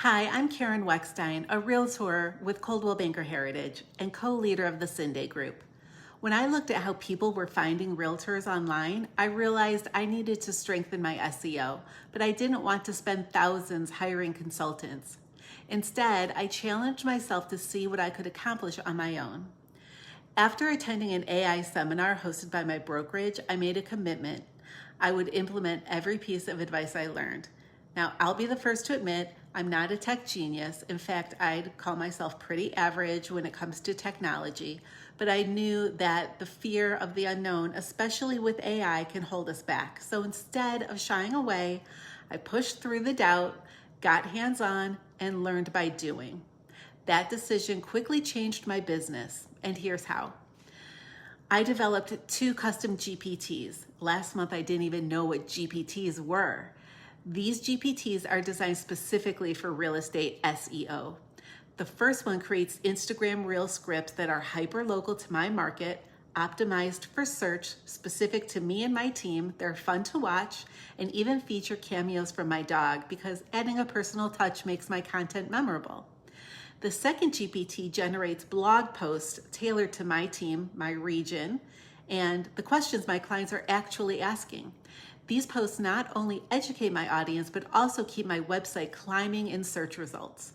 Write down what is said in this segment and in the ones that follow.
Hi, I'm Karen Weckstein, a realtor with Coldwell Banker Heritage and co-leader of the Cin-Day group. When I looked at how people were finding realtors online, I realized I needed to strengthen my SEO, but I didn't want to spend thousands hiring consultants. Instead, I challenged myself to see what I could accomplish on my own. After attending an AI seminar hosted by my brokerage, I made a commitment. I would implement every piece of advice I learned. Now, I'll be the first to admit I'm not a tech genius. In fact, I'd call myself pretty average when it comes to technology, but I knew that the fear of the unknown, especially with AI, can hold us back. So instead of shying away, I pushed through the doubt, got hands-on, and learned by doing. That decision quickly changed my business, and here's how. I developed 2 custom GPTs. Last month, I didn't even know what GPTs were. These GPTs are designed specifically for real estate SEO. The first one creates Instagram reel scripts that are hyper local to my market, optimized for search, specific to me and my team. They're fun to watch and even feature cameos from my dog because adding a personal touch makes my content memorable. The second GPT generates blog posts tailored to my team, my region, and the questions my clients are actually asking. These posts not only educate my audience, but also keep my website climbing in search results.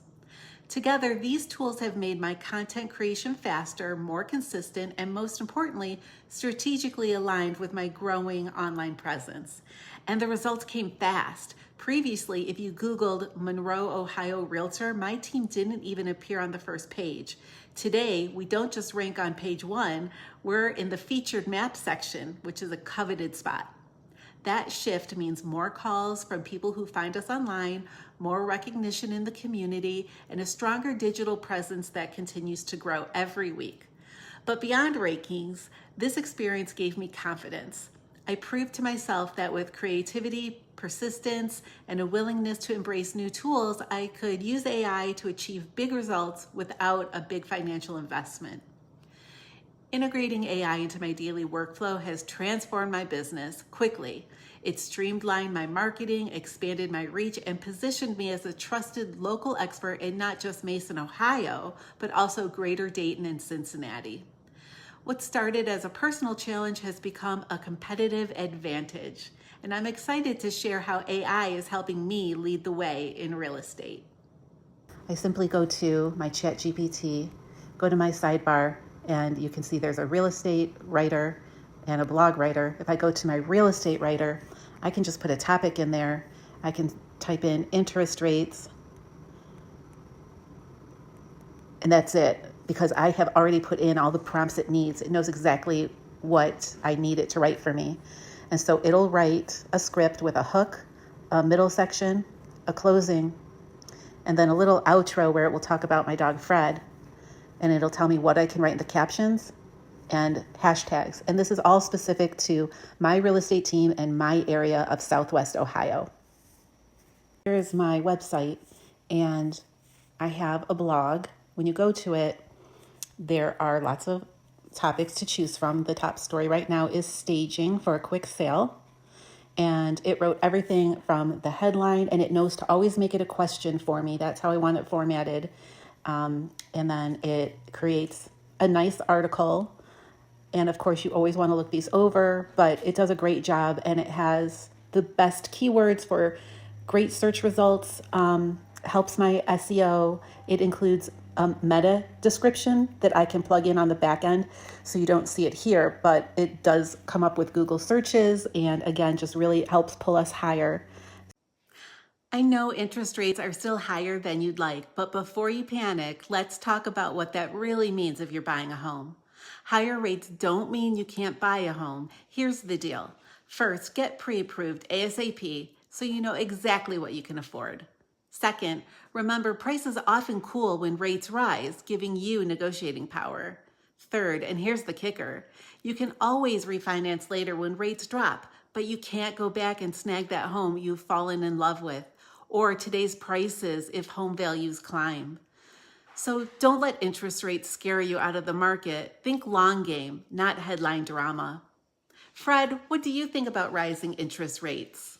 Together, these tools have made my content creation faster, more consistent, and most importantly, strategically aligned with my growing online presence. And the results came fast. Previously, if you Googled Monroe, Ohio Realtor, my team didn't even appear on the first page. Today, we don't just rank on page 1, we're in the featured map section, which is a coveted spot. That shift means more calls from people who find us online, more recognition in the community, and a stronger digital presence that continues to grow every week. But beyond rankings, this experience gave me confidence. I proved to myself that with creativity, persistence, and a willingness to embrace new tools, I could use AI to achieve big results without a big financial investment. Integrating AI into my daily workflow has transformed my business quickly. It streamlined my marketing, expanded my reach, and positioned me as a trusted local expert in not just Mason, Ohio, but also Greater Dayton and Cincinnati. What started as a personal challenge has become a competitive advantage, and I'm excited to share how AI is helping me lead the way in real estate. I simply go to my ChatGPT, go to my sidebar, and you can see there's a real estate writer and a blog writer. If I go to my real estate writer, I can just put a topic in there. I can type in interest rates, and that's it, because I have already put in all the prompts it needs. It knows exactly what I need it to write for me. And so it'll write a script with a hook, a middle section, a closing, and then a little outro where it will talk about my dog Fred. And it'll tell me what I can write in the captions and hashtags. And this is all specific to my real estate team and my area of Southwest Ohio. Here is my website, and I have a blog. When you go to it, there are lots of topics to choose from. The top story right now is staging for a quick sale. And it wrote everything from the headline, and it knows to always make it a question for me. That's how I want it formatted. And then it creates a nice article. And of course, you always want to look these over, but it does a great job, and it has the best keywords for great search results, helps my SEO. It includes a meta description that I can plug in on the back end, so you don't see it here, but it does come up with Google searches, and again, just really helps pull us higher. I know interest rates are still higher than you'd like, but before you panic, let's talk about what that really means if you're buying a home. Higher rates don't mean you can't buy a home. Here's the deal. First, get pre-approved ASAP so you know exactly what you can afford. Second, remember prices often cool when rates rise, giving you negotiating power. Third, and here's the kicker, you can always refinance later when rates drop, but you can't go back and snag that home you've fallen in love with, or today's prices if home values climb. So don't let interest rates scare you out of the market. Think long game, not headline drama. Fred, what do you think about rising interest rates?